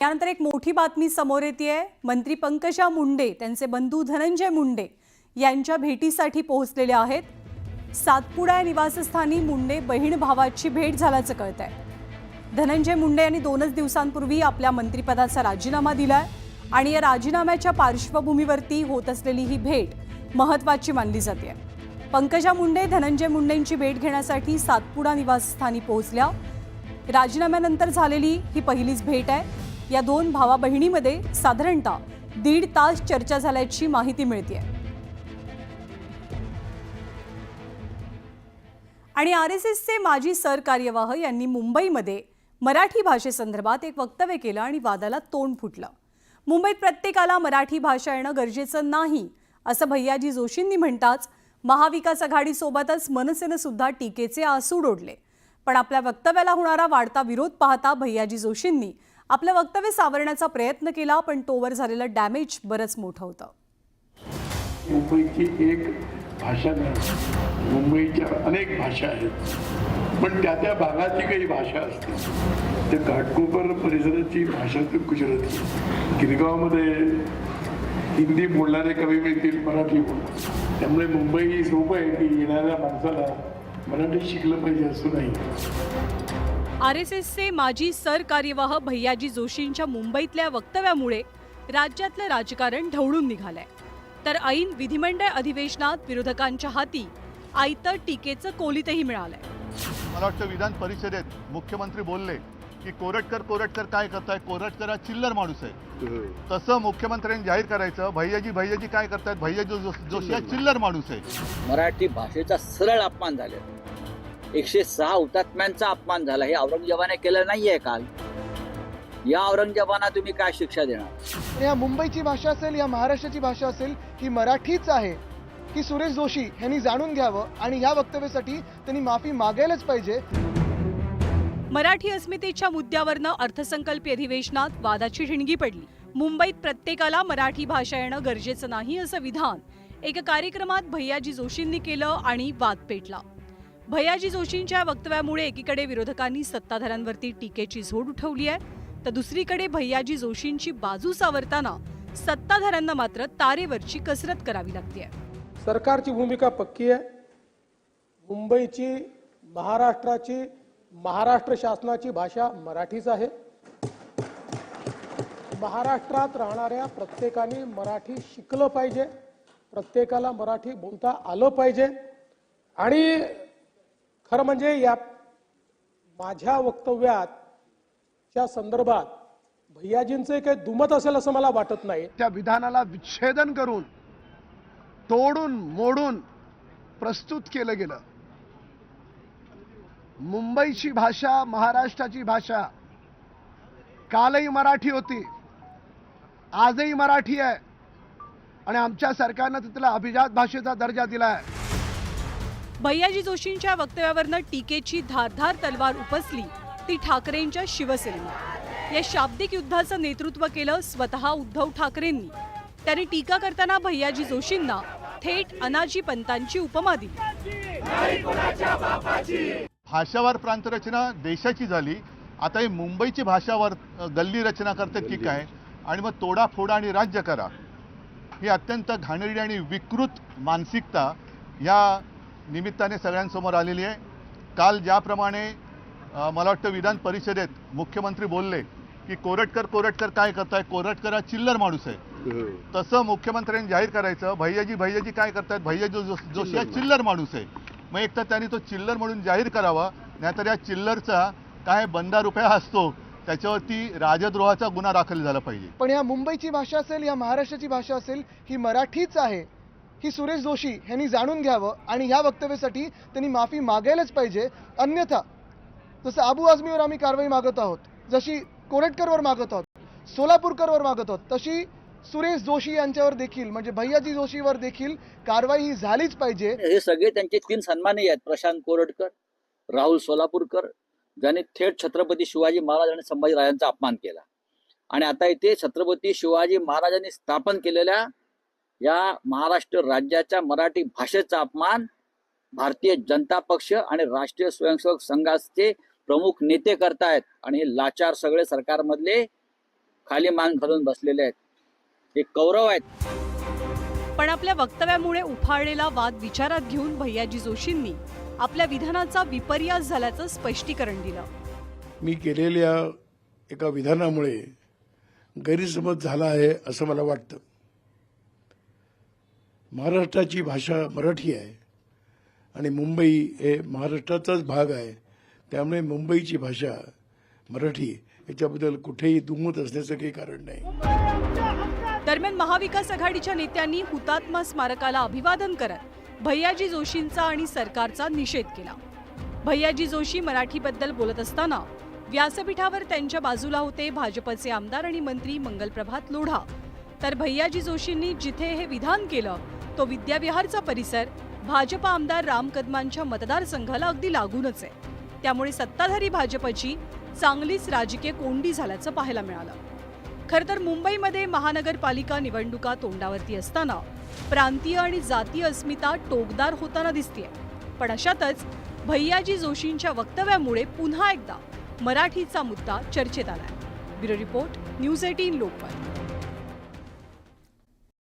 त्यानंतर एक मोठी बातमी समोर येतेय। मंत्री पंकजा मुंडे त्यांचे बंधू धनंजय मुंडे यांच्या भेटीसाठी पोहोचलेले आहेत। सातपुडा या निवासस्थानी मुंडे बहीण भावाची भेट झाल्याचं कळतंय। धनंजय मुंडे यांनी 2 दिवसांपूर्वी आपल्या मंत्रिपदाचा राजीनामा दिलाय आणि या राजीनाम्याच्या पार्श्वभूमीवरती होत असलेली ही भेट महत्त्वाची मानली जाते। पंकजा मुंडे धनंजय मुंडेंची भेट घेण्यासाठी सातपुडा निवासस्थानी पोहोचल्या। राजीनाम्यानंतर झालेली ही पहिलीच भेट आहे। या दोन भावा बहिणींमध्ये साधारणतः 1.5 तास चर्चा झाल्याची माहिती मिळते। आणि आरएसएसचे माजी सरकार्यवाह यांनी मुंबईमध्ये मराठी भाषेसंदर्भात एक वक्तव्य केलं आणि वादाला तोंड फुटलं। मुंबईत प्रत्येकाला मराठी भाषा येणं गरजेचं नाही असं भैयाजी जोशींनी म्हणताच महाविकास आघाडीसोबतच मनसेनं सुद्धा टीकेचे आसूड ओढले। पण आपल्या वक्तव्याला होणारा वाढता विरोध पाहता भैयाजी जोशींनी आपलं वक्तव्य सावरण्याचा प्रयत्न केला, पण तोवर झालेलं डॅमेज बरंच मोठं होतं। मुंबईची एक भाषा नाही, मुंबईच्या अनेक भाषा आहेत, पण त्या भागाची काही भाषा असते। त्या घाटकोपर परिसराची भाषा तर गुजराती, गिरगावमध्ये हिंदी बोलणारे कमी मिळतील, मराठी बोलतात। त्यामुळे मुंबई सोपं आहे की येणाऱ्या माणसाला मराठी शिकलं पाहिजे असं नाही। आरएसएसचे माजी सरकार्यवाह भैयाजी जोशींच्या मुंबईतल्या वक्तव्यामुळे राज्यातलं राजकारण ढवळून निघालंय। तर ऐन विधिमंडळ अधिवेशनात विरोधकांच्या हाती आयतं टीकेचं कोलीतही मिळालंय। मला वाटतं विधान परिषदेत मुख्यमंत्री बोलले की कोरटकर काय करताय, कोरटकर हा चिल्लर माणूस आहे। तसं मुख्यमंत्र्यांनी जाहीर करायचं भैयाजी काय करतायत, भैयाजी जोशी हा चिल्लर माणूस आहे। मराठी भाषेचा सरळ अपमान झाला, 106 हुतात्म्यांचा अपमान झाला। हे औरंगजेबाने केलं नाहीये काल। या औरंगजेबांना तुम्ही काय शिक्षा देणार? या मुंबईची भाषा असेल या महाराष्ट्राची भाषा असेल ही मराठीच आहे की सुरेश जोशी यांनी जाणून घ्यावं आणि या वक्तव्यासाठी त्यांनी माफी मागायलाच पाहिजे। मराठी अस्मितेच्या मुद्द्यावरनं अर्थसंकल्पीय अधिवेशनात वादाची ठिणगी पडली। मुंबईत प्रत्येकाला मराठी भाषा येणं गरजेचं नाही असं विधान एका कार्यक्रमात भैयाजी जोशींनी केलं आणि वाद पेटला। भैयाजी जोशींच्या वक्तव्यामुळे एकीकडे विरोधकांनी सत्ताधाऱ्यांवरती टीकेची झोड उठवली आहे, तर दुसरीकडे भैयाजी जोशींची बाजू सावरताना सत्ताधाऱ्यांना मात्र तारेवरची कसरत करावी लागते। सरकारची भूमिका पक्की आहे। मुंबईची महाराष्ट्राची महाराष्ट्र शासनाची भाषा मराठीच आहे। महाराष्ट्रात राहणाऱ्या प्रत्येकाने मराठी शिकलं पाहिजे, प्रत्येकाला मराठी बोलता आलं पाहिजे। आणि खरं म्हणजे या माझ्या वक्तव्याच्या संदर्भात भैयाजींचे काही दुमत असेल असं मला वाटत नाही। त्या विधानाला विच्छेदन करून तोडून मोडून प्रस्तुत केलं गेलं। मुंबईची भाषा महाराष्ट्राची भाषा कालही मराठी होती, आजही मराठी आहे आणि आमच्या सरकारनं तिला अभिजात भाषेचा दर्जा दिलाय। भैयाजी जोशींच्या वक्तव्यावरनं टीकेची धारधार तलवार उपसली ती ठाकरेंच्या शिवसेनेने। या शाब्दिक युद्धाचं नेतृत्व केलं स्वतः उद्धव ठाकरेंनी। त्यांनी टीका करताना भैयाजी जोशींना थेट अनाजी पंतांची उपमा दिली। भाषावार प्रांतरचना देशाची झाली, आता ही मुंबईची भाषावर गल्ली रचना करतात की काय, आणि मग तोडाफोडा आणि राज्य करा, ही अत्यंत घाणेरडी आणि विकृत मानसिकता या निमित्ताने सगळ्यांसमोर आलेली आहे। काल ज्याप्रमाणे मला वाटतं विधान परिषदेत मुख्यमंत्री बोलले की कोरटकर काय करताय, कोरटकर हा चिल्लर माणूस आहे। तसं मुख्यमंत्र्यांनी जाहीर करायचं भैयाजी काय करतायत, भैयाजी जोशी हा चिल्लर माणूस आहे। मग एक तर त्यांनी तो चिल्लर म्हणून जाहीर करावा, नाहीतर या चिल्लरचा काय बंदा रुपया असतो त्याच्यावरती राजद्रोहाचा गुन्हा दाखल झाला पाहिजे। पण या मुंबईची भाषा असेल या महाराष्ट्राची भाषा असेल ही मराठीच आहे की सुरेश जोशी यांनी जाणून घ्यावं आणि या वक्तव्यासाठी त्यांनी माफी मागायलाच पाहिजे। अन्यथा जसं अबू आझमीवर आम्ही कारवाई मागत आहोत, जशी कोरटकरवर मागत आहोत, सोलापूरकरवर मागत आहोत, तशी सुरेश जोशी यांच्यावर देखील म्हणजे भैयाजी जोशीवर देखील कारवाई ही झालीच पाहिजे। हे सगळे त्यांचे 3 सन्मानी आहेत, प्रशांत कोरटकर, राहुल सोलापूरकर, ज्यांनी थेट छत्रपती शिवाजी महाराज आणि संभाजीराजांचा अपमान केला। आणि आता इथे छत्रपती शिवाजी महाराजांनी स्थापन केलेल्या या महाराष्ट्र राज्याच्या मराठी भाषेचा अपमान भारतीय जनता पक्ष आणि राष्ट्रीय स्वयंसेवक संघाचे प्रमुख नेते करतायत। आणि लाचार सगळे सरकारमधले खाली मान घालून बसलेले आहेत. हे कौरव आहेत. पण आपल्या वक्तव्यामुळे उफाळलेला वाद विचारात घेऊन भैयाजी जोशींनी आपल्या विधानाचा विपर्यास झाल्याचं स्पष्टीकरण दिलं. मी केलेल्या एका विधानामुळे गैरसमज झाला आहे असं मला वाटतं. महाराष्ट्राची भाषा मराठी आहे आणि मुंबई हे महाराष्ट्राचाच भाग आहे, त्यामुळे मुंबईची भाषा मराठी याच्याबद्दल कुठेही दुमत असण्याचं काही कारण नाही. दरम्यान महाविकास आघाडीच्या नेत्यांनी हुतात्मा स्मारकाला अभिवादन करत भैयाजी जोशींचा आणि सरकारचा निषेध केला. भैयाजी जोशी मराठीबद्दल बोलत असताना व्यासपीठावर त्यांच्या बाजूला होते भाजपचे आमदार आणि मंत्री मंगलप्रभात लोढा. तर भैयाजी जोशींनी जिथे हे विधान केलं तो विद्याविहारचा परिसर भाजप आमदार राम कदमांच्या मतदारसंघाला अगदी लागूनच आहे. त्यामुळे सत्ताधारी भाजपची चांगलीच राजकीय कोंडी झाल्याचं पाहायला मिळालं. खरं तर मुंबईमध्ये महानगरपालिका निवडणुका तोंडावरती असताना प्रांतीय आणि जातीय अस्मिता टोकदार होताना दिसतेय. पण अशातच भैयाजी जोशींच्या वक्तव्यामुळे पुन्हा एकदा मराठीचा मुद्दा चर्चेत आलाय. Bureau report, news 18 Lokmat.